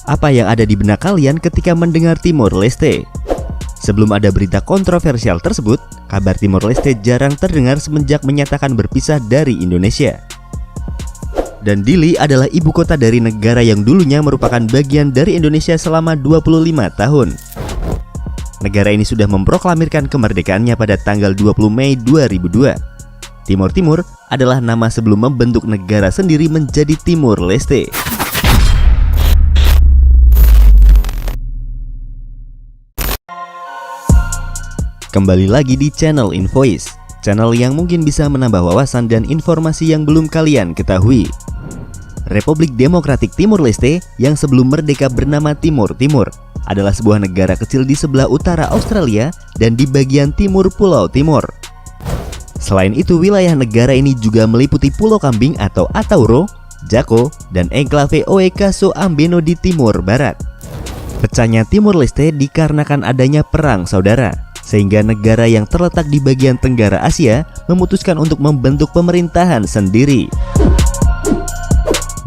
Apa yang ada di benak kalian ketika mendengar Timor Leste? Sebelum ada berita kontroversial tersebut, kabar Timor Leste jarang terdengar semenjak menyatakan berpisah dari Indonesia. Dan Dili adalah ibu kota dari negara yang dulunya merupakan bagian dari Indonesia selama 25 tahun. Negara ini sudah memproklamirkan kemerdekaannya pada tanggal 20 Mei 2002. Timor Timur adalah nama sebelum membentuk negara sendiri menjadi Timor Leste. Kembali lagi di channel Invoice, channel yang mungkin bisa menambah wawasan dan informasi yang belum kalian ketahui. Republik Demokratik Timor Leste yang sebelum merdeka bernama Timor Timur adalah sebuah negara kecil di sebelah utara Australia dan di bagian timur Pulau Timor. Selain itu, wilayah negara ini juga meliputi Pulau Kambing atau Atauro, Jako, dan enklave Oe-Kaso Ambeno di Timur Barat. Pecahnya Timor Leste dikarenakan adanya perang saudara, sehingga negara yang terletak di bagian tenggara Asia memutuskan untuk membentuk pemerintahan sendiri.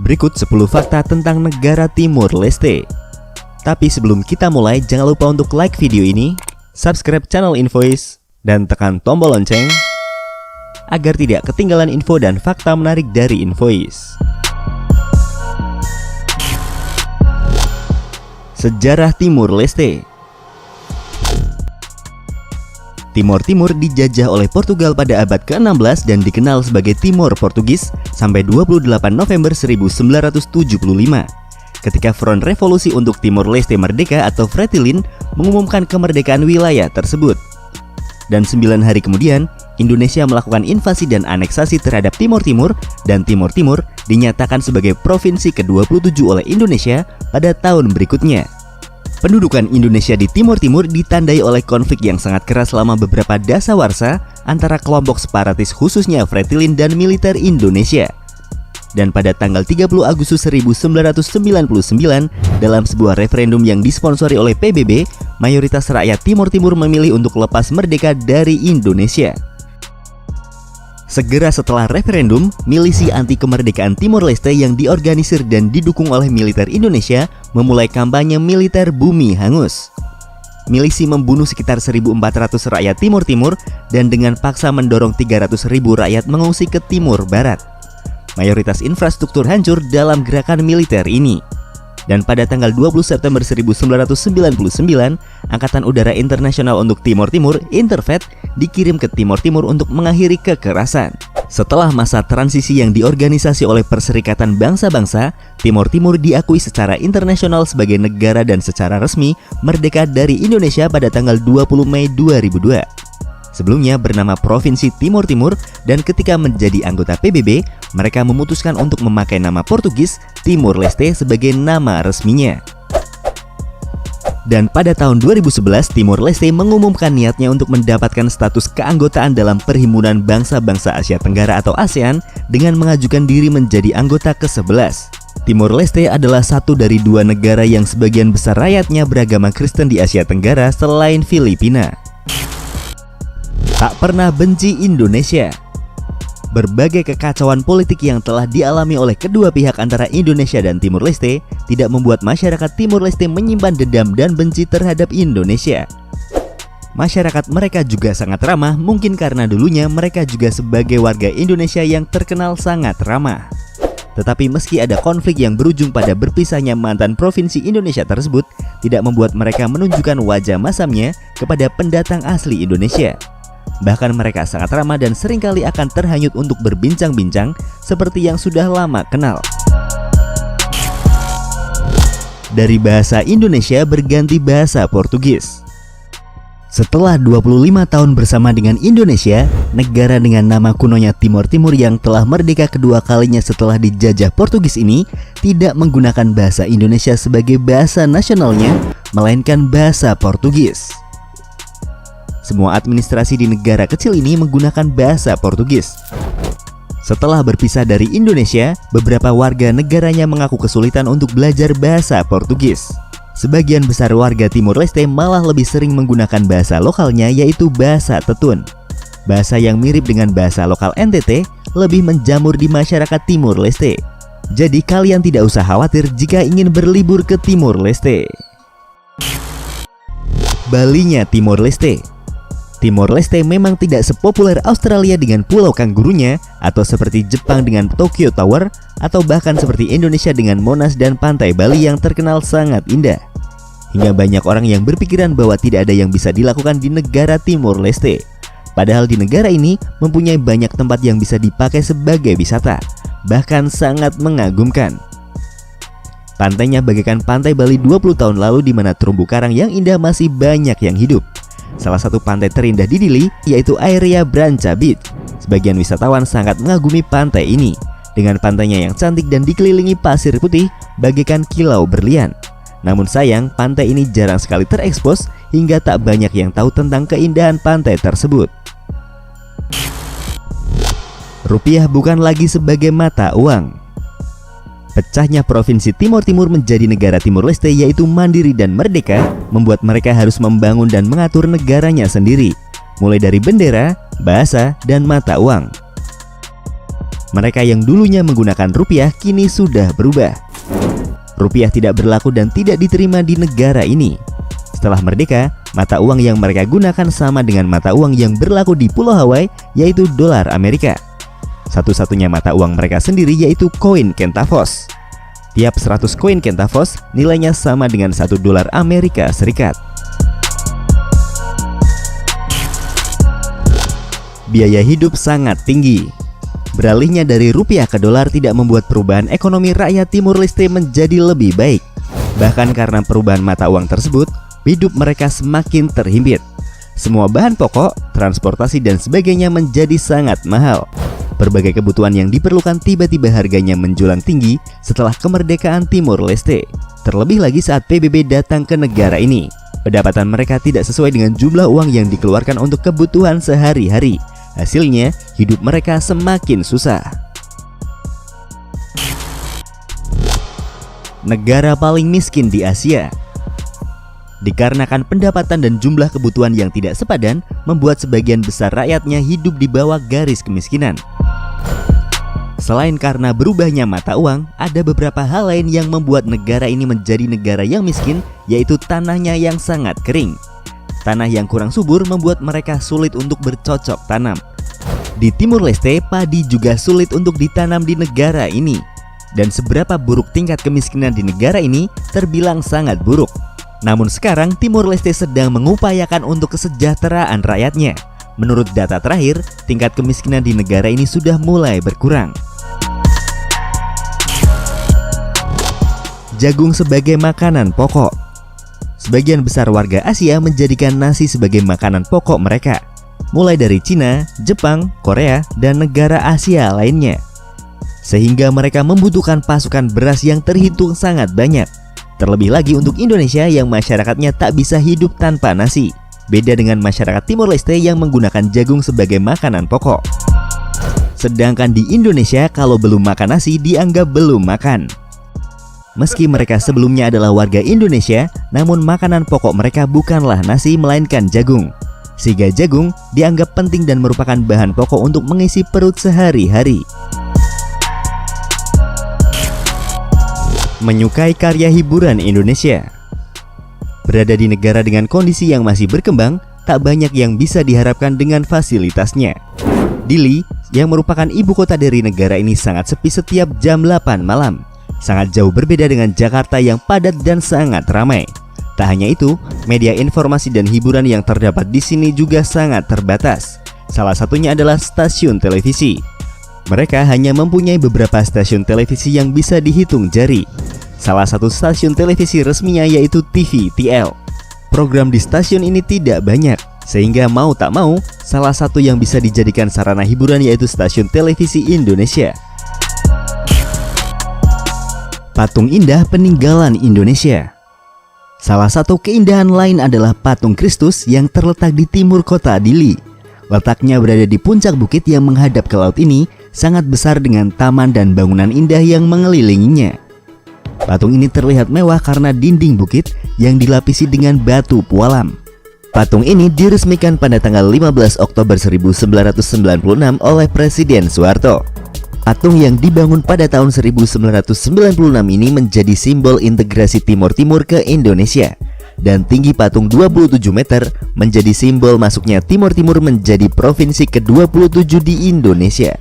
Berikut 10 fakta tentang negara Timor Leste. Tapi sebelum kita mulai, jangan lupa untuk like video ini, subscribe channel Invoice, dan tekan tombol lonceng agar tidak ketinggalan info dan fakta menarik dari Invoice. Sejarah Timor Leste. Timor Timur dijajah oleh Portugal pada abad ke-16 dan dikenal sebagai Timor Portugis sampai 28 November 1975. Ketika Front Revolusi untuk Timor Leste Merdeka atau Fretilin mengumumkan kemerdekaan wilayah tersebut. Dan 9 hari kemudian, Indonesia melakukan invasi dan aneksasi terhadap Timor Timur, dan Timor Timur dinyatakan sebagai provinsi ke-27 oleh Indonesia pada tahun berikutnya. Pendudukan Indonesia di Timor Timur ditandai oleh konflik yang sangat keras selama beberapa dasawarsa antara kelompok separatis khususnya Fretilin dan militer Indonesia. Dan pada tanggal 30 Agustus 1999, dalam sebuah referendum yang disponsori oleh PBB, mayoritas rakyat Timor Timur memilih untuk lepas merdeka dari Indonesia. Segera setelah referendum, milisi anti kemerdekaan Timor Leste yang diorganisir dan didukung oleh militer Indonesia memulai kampanye militer bumi hangus. Milisi membunuh sekitar 1.400 rakyat Timor Timur dan dengan paksa mendorong 300.000 rakyat mengungsi ke Timur Barat. Mayoritas infrastruktur hancur dalam gerakan militer ini. Dan pada tanggal 20 September 1999, Angkatan Udara Internasional untuk Timor Timur, Intervet, dikirim ke Timor Timur untuk mengakhiri kekerasan. Setelah masa transisi yang diorganisasi oleh Perserikatan Bangsa-Bangsa, Timor Timur diakui secara internasional sebagai negara dan secara resmi merdeka dari Indonesia pada tanggal 20 Mei 2002. Sebelumnya bernama Provinsi Timor Timur, dan ketika menjadi anggota PBB, mereka memutuskan untuk memakai nama Portugis Timor Leste sebagai nama resminya. Dan pada tahun 2011, Timor Leste mengumumkan niatnya untuk mendapatkan status keanggotaan dalam Perhimpunan Bangsa-Bangsa Asia Tenggara atau ASEAN dengan mengajukan diri menjadi anggota ke-11. Timor Leste adalah satu dari 2 negara yang sebagian besar rakyatnya beragama Kristen di Asia Tenggara selain Filipina. Tak pernah benci Indonesia. Berbagai kekacauan politik yang telah dialami oleh kedua pihak antara Indonesia dan Timor Leste tidak membuat masyarakat Timor Leste menyimpan dendam dan benci terhadap Indonesia. Masyarakat mereka juga sangat ramah, mungkin karena dulunya mereka juga sebagai warga Indonesia yang terkenal sangat ramah. Tetapi meski ada konflik yang berujung pada berpisahnya mantan provinsi Indonesia tersebut, tidak membuat mereka menunjukkan wajah masamnya kepada pendatang asli Indonesia. Bahkan mereka sangat ramah dan seringkali akan terhanyut untuk berbincang-bincang seperti yang sudah lama kenal. Dari bahasa Indonesia berganti bahasa Portugis. Setelah 25 tahun bersama dengan Indonesia, negara dengan nama kunonya Timor Timur yang telah merdeka kedua kalinya setelah dijajah Portugis ini tidak menggunakan bahasa Indonesia sebagai bahasa nasionalnya, melainkan bahasa Portugis. Semua administrasi di negara kecil ini menggunakan bahasa Portugis. Setelah berpisah dari Indonesia, beberapa warga negaranya mengaku kesulitan untuk belajar bahasa Portugis. Sebagian besar warga Timor Leste malah lebih sering menggunakan bahasa lokalnya, yaitu bahasa Tetun. Bahasa yang mirip dengan bahasa lokal NTT lebih menjamur di masyarakat Timor Leste. Jadi kalian tidak usah khawatir jika ingin berlibur ke Timor Leste. Balinya Timor Leste. Timor Leste memang tidak sepopuler Australia dengan pulau kanggurunya, atau seperti Jepang dengan Tokyo Tower, atau bahkan seperti Indonesia dengan Monas dan pantai Bali yang terkenal sangat indah. Hingga banyak orang yang berpikiran bahwa tidak ada yang bisa dilakukan di negara Timor Leste. Padahal di negara ini mempunyai banyak tempat yang bisa dipakai sebagai wisata, bahkan sangat mengagumkan. Pantainya bagaikan pantai Bali 20 tahun lalu di mana terumbu karang yang indah masih banyak yang hidup. Salah satu pantai terindah di Dili yaitu Area Branca Beach. Sebagian wisatawan sangat mengagumi pantai ini dengan pantainya yang cantik dan dikelilingi pasir putih bagaikan kilau berlian. Namun sayang, pantai ini jarang sekali terekspos hingga tak banyak yang tahu tentang keindahan pantai tersebut. Rupiah bukan lagi sebagai mata uang. Pecahnya Provinsi Timor Timur menjadi negara Timor Leste yaitu mandiri dan merdeka membuat mereka harus membangun dan mengatur negaranya sendiri, mulai dari bendera, bahasa, dan mata uang. Mereka yang dulunya menggunakan rupiah kini sudah berubah. Rupiah tidak berlaku dan tidak diterima di negara ini. Setelah merdeka, mata uang yang mereka gunakan sama dengan mata uang yang berlaku di Pulau Hawaii, yaitu dolar Amerika. Satu-satunya mata uang mereka sendiri yaitu koin Kentavos. Tiap 100 koin Kentavos nilainya sama dengan 1 dolar Amerika Serikat. Biaya hidup sangat tinggi. Beralihnya dari rupiah ke dolar tidak membuat perubahan ekonomi rakyat Timor Leste menjadi lebih baik. Bahkan karena perubahan mata uang tersebut, hidup mereka semakin terhimpit. Semua bahan pokok, transportasi dan sebagainya menjadi sangat mahal. Berbagai kebutuhan yang diperlukan tiba-tiba harganya menjulang tinggi setelah kemerdekaan Timor Leste. Terlebih lagi saat PBB datang ke negara ini. Pendapatan mereka tidak sesuai dengan jumlah uang yang dikeluarkan untuk kebutuhan sehari-hari. Hasilnya, hidup mereka semakin susah. Negara paling miskin di Asia. Dikarenakan pendapatan dan jumlah kebutuhan yang tidak sepadan, membuat sebagian besar rakyatnya hidup di bawah garis kemiskinan. Selain karena berubahnya mata uang, ada beberapa hal lain yang membuat negara ini menjadi negara yang miskin, yaitu tanahnya yang sangat kering. Tanah yang kurang subur membuat mereka sulit untuk bercocok tanam. Di Timor Leste, padi juga sulit untuk ditanam di negara ini. Dan seberapa buruk tingkat kemiskinan di negara ini terbilang sangat buruk. Namun sekarang Timor Leste sedang mengupayakan untuk kesejahteraan rakyatnya. Menurut data terakhir, tingkat kemiskinan di negara ini sudah mulai berkurang. Jagung sebagai makanan pokok. Sebagian besar warga Asia menjadikan nasi sebagai makanan pokok mereka, mulai dari Cina, Jepang, Korea, dan negara Asia lainnya. Sehingga mereka membutuhkan pasukan beras yang terhitung sangat banyak. Terlebih lagi untuk Indonesia yang masyarakatnya tak bisa hidup tanpa nasi. Beda dengan masyarakat Timor Leste yang menggunakan jagung sebagai makanan pokok. Sedangkan di Indonesia kalau belum makan nasi dianggap belum makan. Meski mereka sebelumnya adalah warga Indonesia, namun makanan pokok mereka bukanlah nasi melainkan jagung. Sehingga jagung dianggap penting dan merupakan bahan pokok untuk mengisi perut sehari-hari. Menyukai karya hiburan Indonesia. Berada di negara dengan kondisi yang masih berkembang, tak banyak yang bisa diharapkan dengan fasilitasnya. Dili, yang merupakan ibu kota dari negara ini, sangat sepi setiap jam 8 malam. Sangat jauh berbeda dengan Jakarta yang padat dan sangat ramai. Tak hanya itu, media informasi dan hiburan yang terdapat di sini juga sangat terbatas. Salah satunya adalah stasiun televisi. Mereka hanya mempunyai beberapa stasiun televisi yang bisa dihitung jari. Salah satu stasiun televisi resminya yaitu TVTL. Program di stasiun ini tidak banyak, sehingga mau tak mau, salah satu yang bisa dijadikan sarana hiburan yaitu stasiun televisi Indonesia. Patung indah peninggalan Indonesia. Salah satu keindahan lain adalah patung Kristus yang terletak di timur kota Dili. Letaknya berada di puncak bukit yang menghadap ke laut ini sangat besar dengan taman dan bangunan indah yang mengelilinginya. Patung ini terlihat mewah karena dinding bukit yang dilapisi dengan batu pualam. Patung ini diresmikan pada tanggal 15 Oktober 1996 oleh Presiden Soeharto. Patung yang dibangun pada tahun 1996 ini menjadi simbol integrasi Timor Timur ke Indonesia. Dan tinggi patung 27 meter menjadi simbol masuknya Timor Timur menjadi provinsi ke-27 di Indonesia.